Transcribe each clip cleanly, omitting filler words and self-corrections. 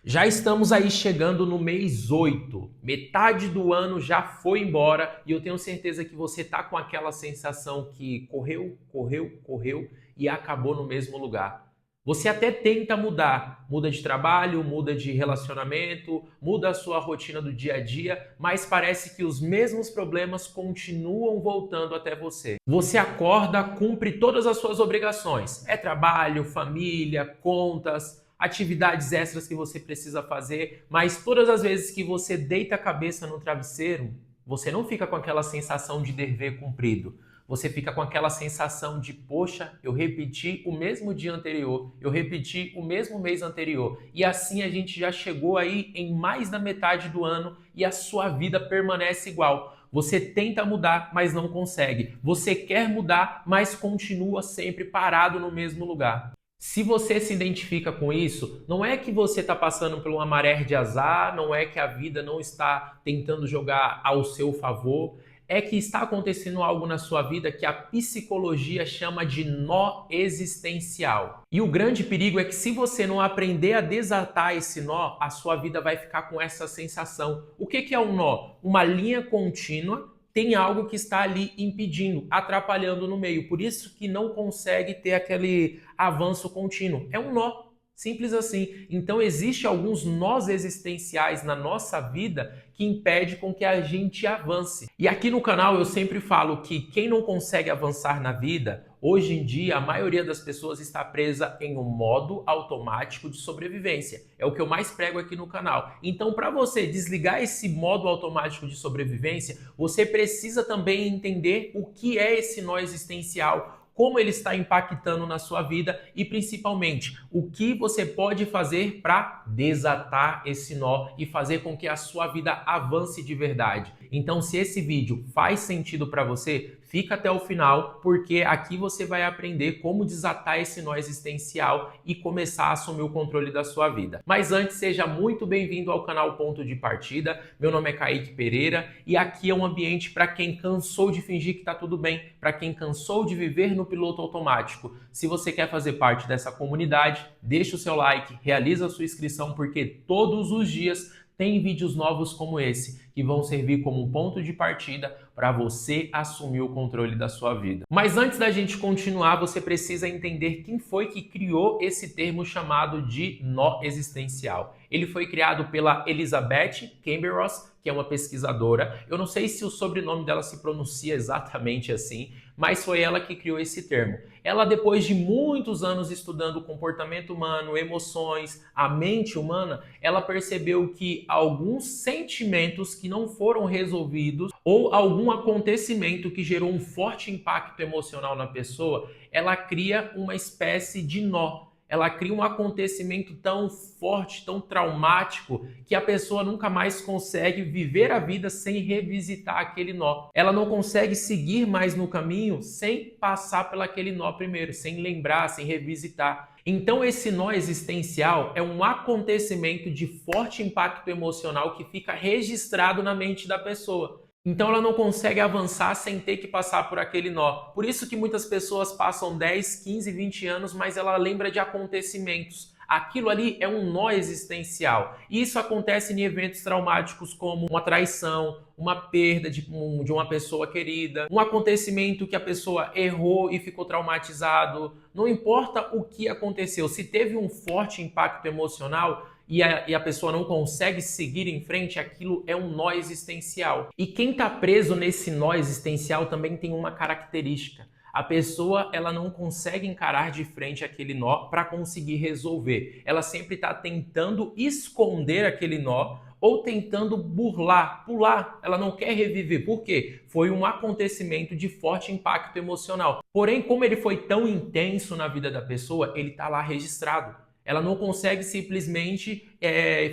Já estamos aí chegando no mês 8. Metade do ano já foi embora e eu tenho certeza que você tá com aquela sensação que correu, correu, correu e acabou no mesmo lugar. Você até tenta mudar, muda de trabalho, muda de relacionamento, muda a sua rotina do dia a dia, mas parece que os mesmos problemas continuam voltando até você. Você acorda, cumpre todas as suas obrigações. É trabalho, família, contas, atividades extras que você precisa fazer, mas todas as vezes que você deita a cabeça no travesseiro, você não fica com aquela sensação de dever cumprido. Você fica com aquela sensação de, poxa, eu repeti o mesmo dia anterior, eu repeti o mesmo mês anterior. E assim a gente já chegou aí em mais da metade do ano e a sua vida permanece igual. Você tenta mudar, mas não consegue. Você quer mudar, mas continua sempre parado no mesmo lugar. Se você se identifica com isso, não é que você está passando por uma maré de azar, não é que a vida não está tentando jogar ao seu favor, é que está acontecendo algo na sua vida que a psicologia chama de nó existencial. E o grande perigo é que se você não aprender a desatar esse nó, a sua vida vai ficar com essa sensação. O que é um nó? Uma linha contínua tem algo que está ali impedindo, atrapalhando no meio. Por isso que não consegue ter aquele avanço contínuo. É um nó. Simples assim. Então, existe alguns nós existenciais na nossa vida que impede com que a gente avance. E aqui no canal eu sempre falo que quem não consegue avançar na vida, hoje em dia a maioria das pessoas está presa em um modo automático de sobrevivência. É o que eu mais prego aqui no canal. Então, para você desligar esse modo automático de sobrevivência, você precisa também entender o que é esse nó existencial, como ele está impactando na sua vida e principalmente o que você pode fazer para desatar esse nó e fazer com que a sua vida avance de verdade. Então, se esse vídeo faz sentido para você, fica até o final, porque aqui você vai aprender como desatar esse nó existencial e começar a assumir o controle da sua vida. Mas antes, seja muito bem-vindo ao canal Ponto de Partida. Meu nome é Kaique Pereira e aqui é um ambiente para quem cansou de fingir que está tudo bem, para quem cansou de viver no piloto automático. Se você quer fazer parte dessa comunidade, deixa o seu like, realiza a sua inscrição, porque todos os dias tem vídeos novos como esse, que vão servir como um ponto de partida para você assumir o controle da sua vida. Mas antes da gente continuar, você precisa entender quem foi que criou esse termo chamado de nó existencial. Ele foi criado pela Elizabeth Kübler-Ross, que é uma pesquisadora. Eu não sei se o sobrenome dela se pronuncia exatamente assim, mas foi ela que criou esse termo. Ela, depois de muitos anos estudando o comportamento humano, emoções, a mente humana, ela percebeu que alguns sentimentos que não foram resolvidos ou algum acontecimento que gerou um forte impacto emocional na pessoa, ela cria uma espécie de nó. Ela cria um acontecimento tão forte, tão traumático, que a pessoa nunca mais consegue viver a vida sem revisitar aquele nó. Ela não consegue seguir mais no caminho sem passar por aquele nó primeiro, sem lembrar, sem revisitar. Então, esse nó existencial é um acontecimento de forte impacto emocional que fica registrado na mente da pessoa. Então ela não consegue avançar sem ter que passar por aquele nó. Por isso que muitas pessoas passam 10, 15, 20 anos, mas ela lembra de acontecimentos. Aquilo ali é um nó existencial. E isso acontece em eventos traumáticos como uma traição, uma perda de uma pessoa querida, um acontecimento que a pessoa errou e ficou traumatizado. Não importa o que aconteceu, se teve um forte impacto emocional, e a pessoa não consegue seguir em frente, aquilo é um nó existencial. E quem está preso nesse nó existencial também tem uma característica. A pessoa ela não consegue encarar de frente aquele nó para conseguir resolver. Ela sempre está tentando esconder aquele nó ou tentando burlar, pular. Ela não quer reviver. Por quê? Foi um acontecimento de forte impacto emocional. Porém, como ele foi tão intenso na vida da pessoa, ele está lá registrado. Ela não consegue simplesmente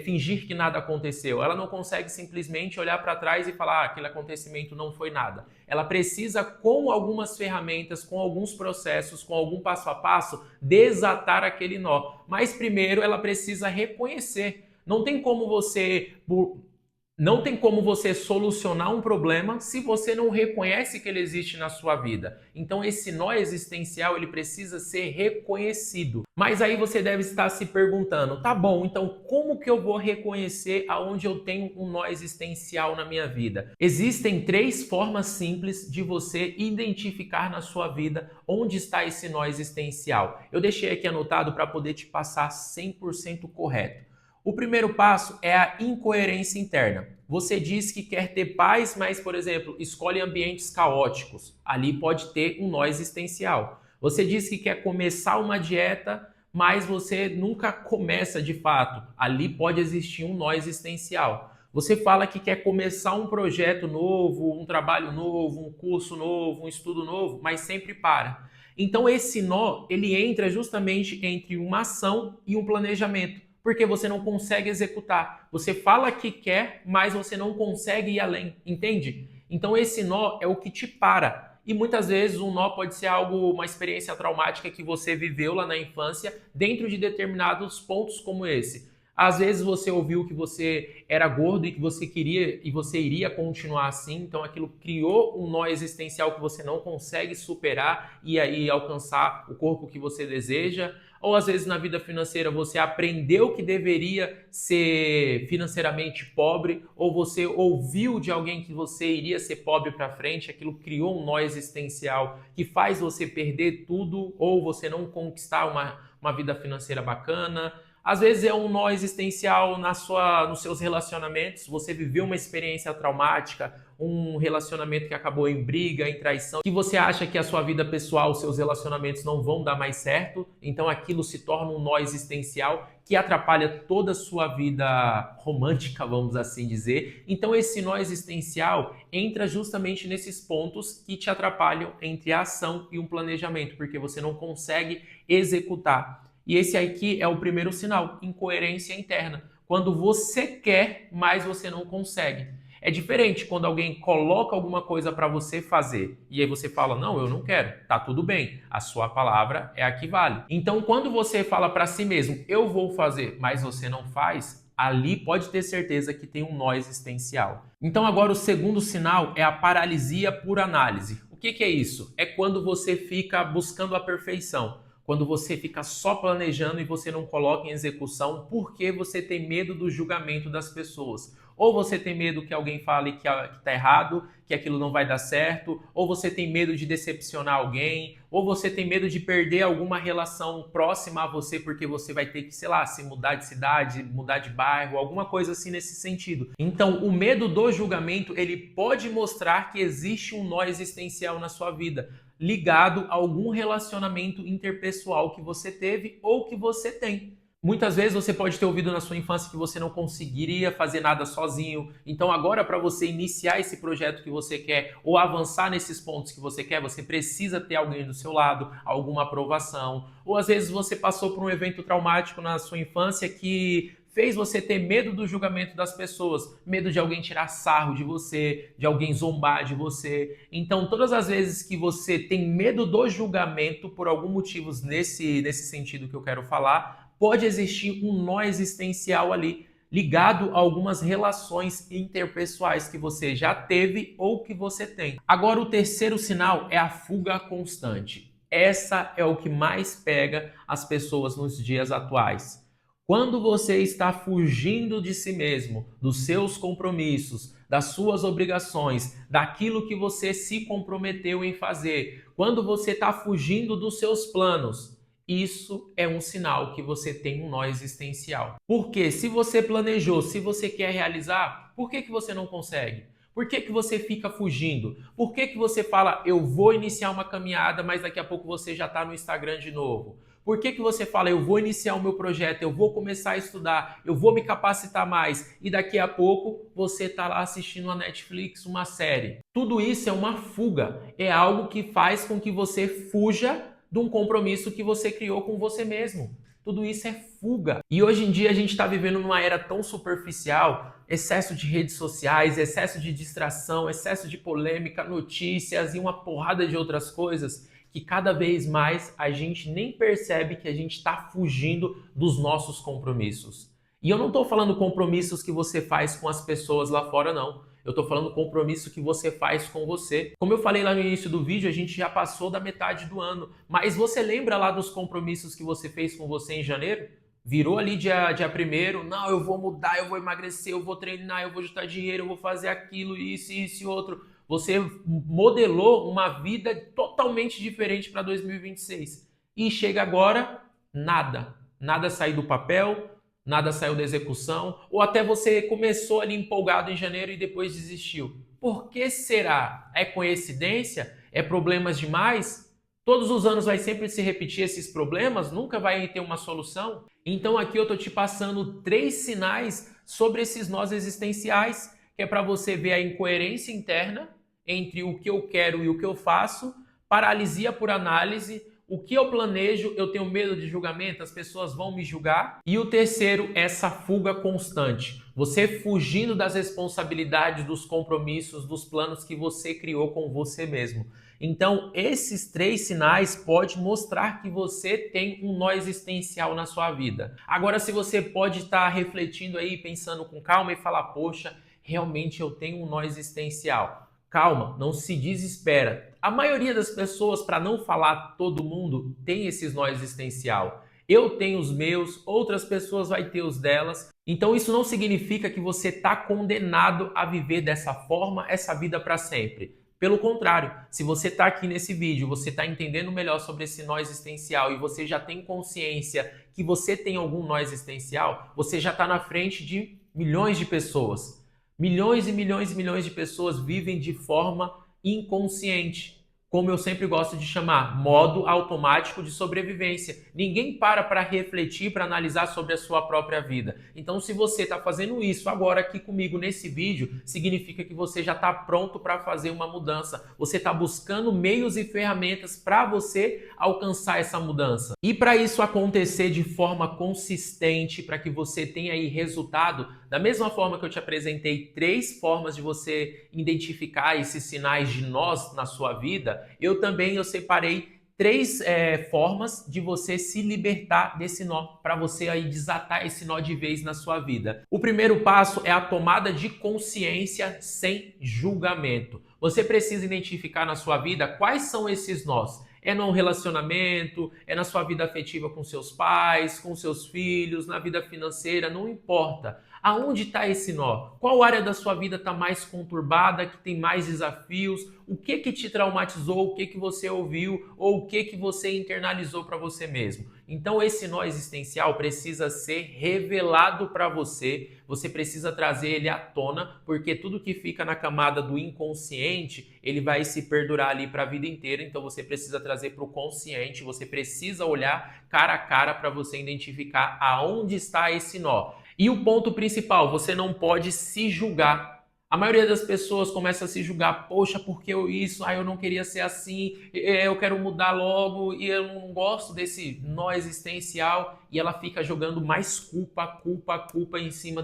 fingir que nada aconteceu. Ela não consegue simplesmente olhar para trás e falar aquele acontecimento não foi nada. Ela precisa, com algumas ferramentas, com alguns processos, com algum passo a passo, desatar aquele nó. Mas primeiro ela precisa reconhecer. Não tem como você Não tem como você solucionar um problema se você não reconhece que ele existe na sua vida. Então esse nó existencial, ele precisa ser reconhecido. Mas aí você deve estar se perguntando, tá bom, então como que eu vou reconhecer aonde eu tenho um nó existencial na minha vida? Existem 3 formas simples de você identificar na sua vida onde está esse nó existencial. Eu deixei aqui anotado para poder te passar 100% correto. O primeiro passo é a incoerência interna. Você diz que quer ter paz, mas, por exemplo, escolhe ambientes caóticos. Ali pode ter um nó existencial. Você diz que quer começar uma dieta, mas você nunca começa de fato. Ali pode existir um nó existencial. Você fala que quer começar um projeto novo, um trabalho novo, um curso novo, um estudo novo, mas sempre para. Então esse nó, ele entra justamente entre uma ação e um planejamento, porque você não consegue executar. Você fala que quer, mas você não consegue ir além, entende? Então esse nó é o que te para. E muitas vezes um nó pode ser algo, uma experiência traumática que você viveu lá na infância, dentro de determinados pontos como esse. Às vezes você ouviu que você era gordo e que você queria e você iria continuar assim, então aquilo criou um nó existencial que você não consegue superar e aí alcançar o corpo que você deseja. Ou às vezes na vida financeira você aprendeu que deveria ser financeiramente pobre, ou você ouviu de alguém que você iria ser pobre para frente, aquilo criou um nó existencial que faz você perder tudo ou você não conquistar uma vida financeira bacana. Às vezes é um nó existencial nos seus relacionamentos, você viveu uma experiência traumática, um relacionamento que acabou em briga, em traição, que você acha que a sua vida pessoal, seus relacionamentos não vão dar mais certo, então aquilo se torna um nó existencial que atrapalha toda a sua vida romântica, vamos assim dizer. Então esse nó existencial entra justamente nesses pontos que te atrapalham entre a ação e um planejamento, porque você não consegue executar. E esse aqui é o primeiro sinal, incoerência interna. Quando você quer, mas você não consegue. É diferente quando alguém coloca alguma coisa para você fazer e aí você fala, não, eu não quero, tá tudo bem, a sua palavra é a que vale. Então quando você fala para si mesmo, eu vou fazer, mas você não faz, ali pode ter certeza que tem um nó existencial. Então agora o segundo sinal é a paralisia por análise. O que é isso? É quando você fica buscando a perfeição. Quando você fica só planejando e você não coloca em execução porque você tem medo do julgamento das pessoas. Ou você tem medo que alguém fale que está errado, que aquilo não vai dar certo, ou você tem medo de decepcionar alguém, ou você tem medo de perder alguma relação próxima a você porque você vai ter que, sei lá, se mudar de cidade, mudar de bairro, alguma coisa assim nesse sentido. Então, o medo do julgamento, ele pode mostrar que existe um nó existencial na sua vida, ligado a algum relacionamento interpessoal que você teve ou que você tem. Muitas vezes você pode ter ouvido na sua infância que você não conseguiria fazer nada sozinho. Então agora para você iniciar esse projeto que você quer ou avançar nesses pontos que você quer, você precisa ter alguém do seu lado, alguma aprovação. Ou às vezes você passou por um evento traumático na sua infância que fez você ter medo do julgamento das pessoas, medo de alguém tirar sarro de você, de alguém zombar de você. Então, todas as vezes que você tem medo do julgamento, por algum motivo nesse sentido que eu quero falar, pode existir um nó existencial ali, ligado a algumas relações interpessoais que você já teve ou que você tem. Agora, o terceiro sinal é a fuga constante. Essa é o que mais pega as pessoas nos dias atuais. Quando você está fugindo de si mesmo, dos seus compromissos, das suas obrigações, daquilo que você se comprometeu em fazer, quando você está fugindo dos seus planos, isso é um sinal que você tem um nó existencial. Porque se você planejou, se você quer realizar, por que você não consegue? Por que você fica fugindo? Por que você fala, eu vou iniciar uma caminhada, mas daqui a pouco você já está no Instagram de novo? Por que você fala, eu vou iniciar o meu projeto, eu vou começar a estudar, eu vou me capacitar mais e daqui a pouco você está lá assistindo a Netflix, uma série? Tudo isso é uma fuga, é algo que faz com que você fuja de um compromisso que você criou com você mesmo. Tudo isso é fuga. E hoje em dia a gente está vivendo numa era tão superficial, excesso de redes sociais, excesso de distração, excesso de polêmica, notícias e uma porrada de outras coisas, que cada vez mais a gente nem percebe que a gente está fugindo dos nossos compromissos. E eu não estou falando compromissos que você faz com as pessoas lá fora, não. Eu estou falando compromisso que você faz com você. Como eu falei lá no início do vídeo, a gente já passou da metade do ano. Mas você lembra lá dos compromissos que você fez com você em janeiro? Virou ali dia 1º, não, eu vou mudar, eu vou emagrecer, eu vou treinar, eu vou juntar dinheiro, eu vou fazer aquilo, isso e outro. Você modelou uma vida totalmente diferente para 2026. E chega agora, nada. Nada saiu do papel, nada saiu da execução, ou até você começou ali empolgado em janeiro e depois desistiu. Por que será? É coincidência? É problemas demais? Todos os anos vai sempre se repetir esses problemas? Nunca vai ter uma solução? Então aqui eu estou te passando 3 sinais sobre esses nós existenciais, que é para você ver a incoerência interna entre o que eu quero e o que eu faço, paralisia por análise, o que eu planejo, eu tenho medo de julgamento, as pessoas vão me julgar. E o terceiro, essa fuga constante. Você fugindo das responsabilidades, dos compromissos, dos planos que você criou com você mesmo. Então, esses 3 sinais podem mostrar que você tem um nó existencial na sua vida. Agora, se você pode estar refletindo aí, pensando com calma e falar, poxa, realmente eu tenho um nó existencial. Calma, não se desespera. A maioria das pessoas, para não falar todo mundo, tem esses nó existencial. Eu tenho os meus, outras pessoas vão ter os delas. Então isso não significa que você está condenado a viver dessa forma, essa vida para sempre. Pelo contrário, se você está aqui nesse vídeo, você está entendendo melhor sobre esse nó existencial e você já tem consciência que você tem algum nó existencial, você já está na frente de milhões de pessoas. Milhões e milhões e milhões de pessoas vivem de forma inconsciente, como eu sempre gosto de chamar, modo automático de sobrevivência. Ninguém para refletir, para analisar sobre a sua própria vida. Então, se você está fazendo isso agora aqui comigo nesse vídeo, significa que você já está pronto para fazer uma mudança. Você está buscando meios e ferramentas para você alcançar essa mudança. E para isso acontecer de forma consistente, para que você tenha aí resultado, da mesma forma que eu te apresentei 3 formas de você identificar esses sinais de nós na sua vida, eu separei 3 formas de você se libertar desse nó, para você aí desatar esse nó de vez na sua vida. O primeiro passo é a tomada de consciência sem julgamento. Você precisa identificar na sua vida quais são esses nós. É no relacionamento, é na sua vida afetiva com seus pais, com seus filhos, na vida financeira, não importa. Aonde está esse nó? Qual área da sua vida está mais conturbada, que tem mais desafios? O que te traumatizou? O que você ouviu? Ou o que você internalizou para você mesmo? Então esse nó existencial precisa ser revelado para você. Você precisa trazer ele à tona, porque tudo que fica na camada do inconsciente, ele vai se perdurar ali para a vida inteira. Então você precisa trazer para o consciente, você precisa olhar cara a cara para você identificar aonde está esse nó. E o ponto principal, você não pode se julgar. A maioria das pessoas começa a se julgar, poxa, por que eu isso? Eu não queria ser assim, eu quero mudar logo e eu não gosto desse nó existencial. E ela fica jogando mais culpa em cima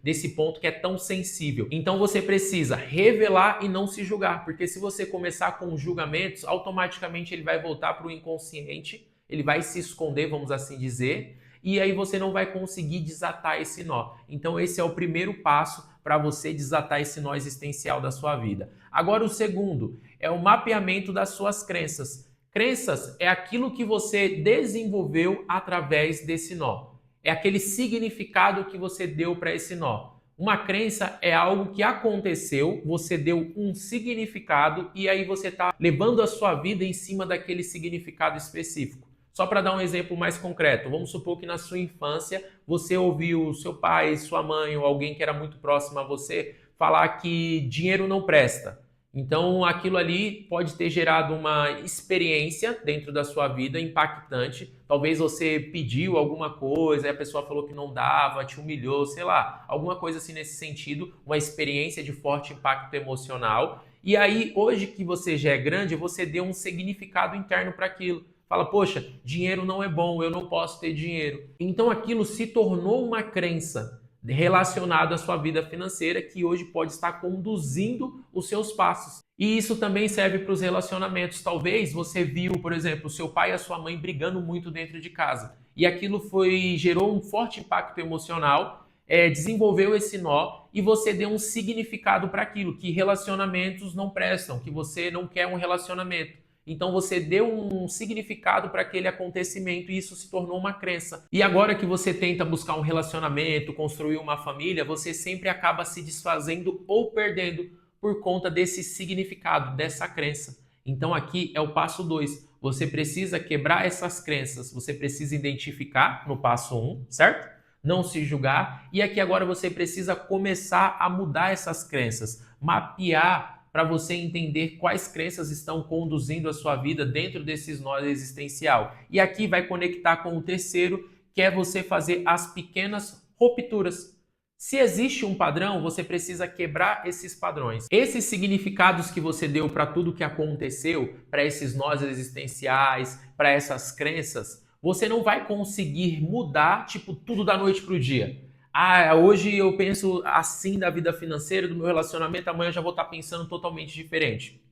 desse ponto que é tão sensível. Então você precisa revelar e não se julgar, porque se você começar com julgamentos, automaticamente ele vai voltar para o inconsciente, ele vai se esconder, vamos assim dizer, e aí você não vai conseguir desatar esse nó. Então esse é o primeiro passo para você desatar esse nó existencial da sua vida. Agora o segundo é o mapeamento das suas crenças. Crenças é aquilo que você desenvolveu através desse nó. É aquele significado que você deu para esse nó. Uma crença é algo que aconteceu, você deu um significado e aí você está levando a sua vida em cima daquele significado específico. Só para dar um exemplo mais concreto, vamos supor que na sua infância você ouviu seu pai, sua mãe ou alguém que era muito próximo a você falar que dinheiro não presta. Então aquilo ali pode ter gerado uma experiência dentro da sua vida impactante. Talvez você pediu alguma coisa, aí a pessoa falou que não dava, te humilhou, sei lá, alguma coisa assim nesse sentido, uma experiência de forte impacto emocional. E aí hoje que você já é grande, você deu um significado interno para aquilo. Fala, poxa, dinheiro não é bom, eu não posso ter dinheiro. Então aquilo se tornou uma crença relacionada à sua vida financeira que hoje pode estar conduzindo os seus passos. E isso também serve para os relacionamentos. Talvez você viu, por exemplo, o seu pai e a sua mãe brigando muito dentro de casa. E aquilo gerou um forte impacto emocional, desenvolveu esse nó e você deu um significado para aquilo, que relacionamentos não prestam, que você não quer um relacionamento. Então você deu um significado para aquele acontecimento e isso se tornou uma crença. E agora que você tenta buscar um relacionamento, construir uma família, você sempre acaba se desfazendo ou perdendo por conta desse significado, dessa crença. Então aqui é o passo 2. Você precisa quebrar essas crenças, você precisa identificar no passo 1, certo? Não se julgar. E aqui agora você precisa começar a mudar essas crenças, mapear para você entender quais crenças estão conduzindo a sua vida dentro desses nós existencial. E aqui vai conectar com o terceiro, que é você fazer as pequenas rupturas. Se existe um padrão, você precisa quebrar esses padrões. Esses significados que você deu para tudo que aconteceu, para esses nós existenciais, para essas crenças, você não vai conseguir mudar, tipo, tudo da noite para o dia. Ah, hoje eu penso assim da vida financeira, do meu relacionamento, amanhã eu já vou estar pensando totalmente diferente.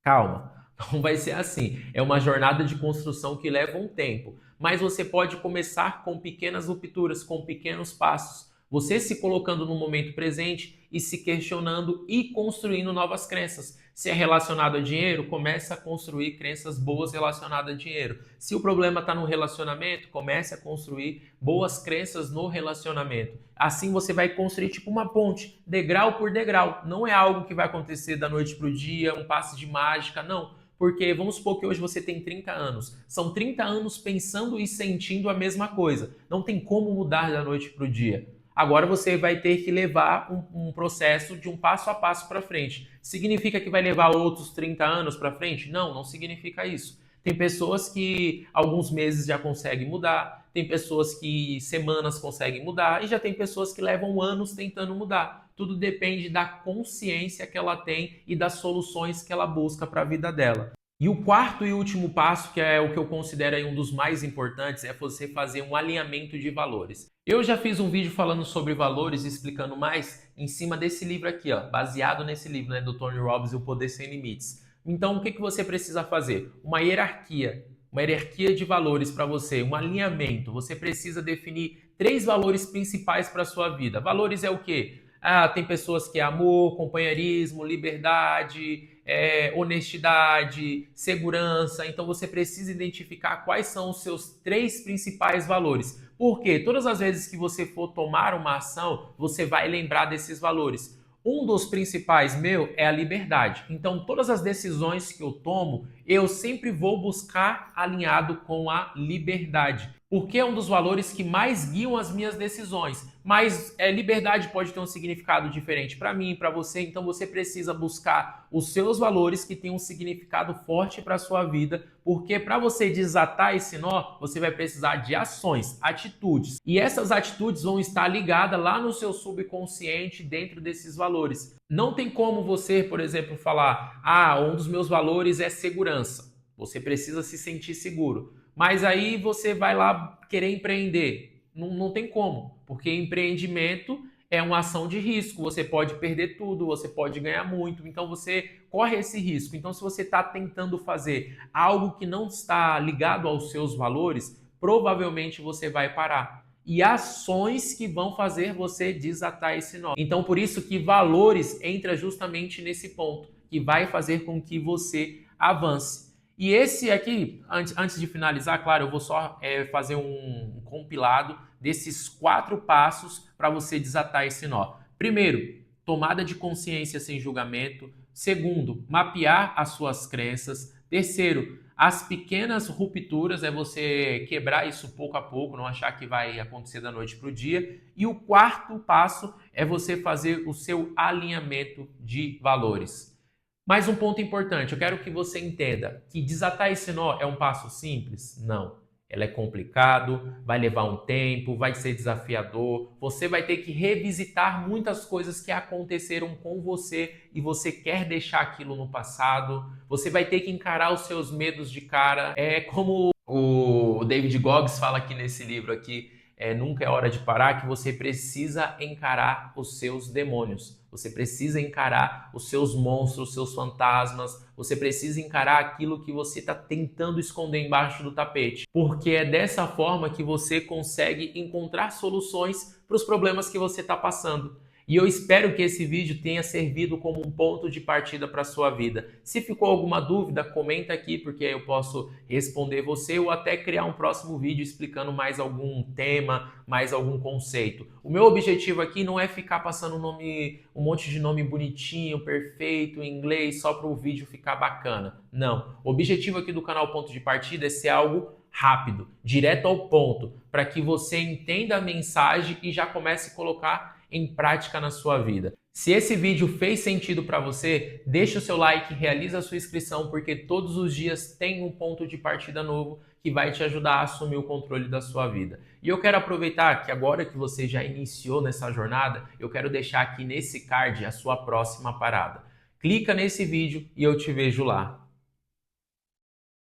Calma, não vai ser assim. É uma jornada de construção que leva um tempo. Mas você pode começar com pequenas rupturas, com pequenos passos. Você se colocando no momento presente e se questionando e construindo novas crenças. Se é relacionado a dinheiro, comece a construir crenças boas relacionadas a dinheiro. Se o problema está no relacionamento, comece a construir boas crenças no relacionamento. Assim você vai construir tipo uma ponte, degrau por degrau. Não é algo que vai acontecer da noite para o dia, um passe de mágica, não. Porque vamos supor que hoje você tem 30 anos. São 30 anos pensando e sentindo a mesma coisa. Não tem como mudar da noite para o dia. Agora você vai ter que levar um processo de um passo a passo para frente. Significa que vai levar outros 30 anos para frente? Não, não significa isso. Tem pessoas que alguns meses já conseguem mudar, tem pessoas que semanas conseguem mudar e já tem pessoas que levam anos tentando mudar. Tudo depende da consciência que ela tem e das soluções que ela busca para a vida dela. E o quarto e último passo, que é o que eu considero aí um dos mais importantes, é você fazer um alinhamento de valores. Eu já fiz um vídeo falando sobre valores, explicando mais em cima desse livro aqui, ó, baseado nesse livro, né, do Tony Robbins, O Poder Sem Limites. Então, o que você precisa fazer? Uma hierarquia de valores para você, um alinhamento. Você precisa definir 3 valores principais para a sua vida. Valores é o quê? Ah, tem pessoas que é amor, companheirismo, liberdade, honestidade, segurança. Então você precisa identificar quais são os seus 3 principais valores. Porque todas as vezes que você for tomar uma ação, você vai lembrar desses valores. Um dos principais meu é a liberdade. Então todas as decisões que eu tomo, eu sempre vou buscar alinhado com a liberdade. Porque é um dos valores que mais guiam as minhas decisões. Mas liberdade pode ter um significado diferente para mim, para você. Então você precisa buscar os seus valores que têm um significado forte para a sua vida. Porque para você desatar esse nó, você vai precisar de ações, atitudes. E essas atitudes vão estar ligadas lá no seu subconsciente dentro desses valores. Não tem como você, por exemplo, falar: ah, um dos meus valores é segurança. Você precisa se sentir seguro. Mas aí você vai lá querer empreender. Não tem como, porque empreendimento é uma ação de risco. Você pode perder tudo, você pode ganhar muito, então você corre esse risco. Então, se você está tentando fazer algo que não está ligado aos seus valores, provavelmente você vai parar. E ações que vão fazer você desatar esse nó. Então, por isso que valores entra justamente nesse ponto, que vai fazer com que você avance. E esse aqui, antes de finalizar, claro, eu vou só fazer um compilado desses 4 passos para você desatar esse nó. Primeiro, tomada de consciência sem julgamento. Segundo, mapear as suas crenças. Terceiro, as pequenas rupturas, é você quebrar isso pouco a pouco, não achar que vai acontecer da noite para o dia. E o quarto passo é você fazer o seu alinhamento de valores. Mais um ponto importante, eu quero que você entenda que desatar esse nó é um passo simples? Não. Ela é complicado, vai levar um tempo, vai ser desafiador, você vai ter que revisitar muitas coisas que aconteceram com você e você quer deixar aquilo no passado, você vai ter que encarar os seus medos de cara. É como o David Goggins fala aqui nesse livro aqui, Nunca é Hora de Parar, que você precisa encarar os seus demônios. Você precisa encarar os seus monstros, os seus fantasmas, você precisa encarar aquilo que você está tentando esconder embaixo do tapete, porque é dessa forma que você consegue encontrar soluções para os problemas que você está passando. E eu espero que esse vídeo tenha servido como um ponto de partida para a sua vida. Se ficou alguma dúvida, comenta aqui, porque aí eu posso responder você ou até criar um próximo vídeo explicando mais algum tema, mais algum conceito. O meu objetivo aqui não é ficar passando um monte de nome bonitinho, perfeito, em inglês, só para o vídeo ficar bacana. Não. O objetivo aqui do canal Ponto de Partida é ser algo rápido, direto ao ponto, para que você entenda a mensagem e já comece a colocar em prática na sua vida. Se esse vídeo fez sentido para você, deixa o seu like, realiza a sua inscrição, porque todos os dias tem um ponto de partida novo que vai te ajudar a assumir o controle da sua vida. E eu quero aproveitar que agora que você já iniciou nessa jornada, eu quero deixar aqui nesse card a sua próxima parada. Clica nesse vídeo e eu te vejo lá.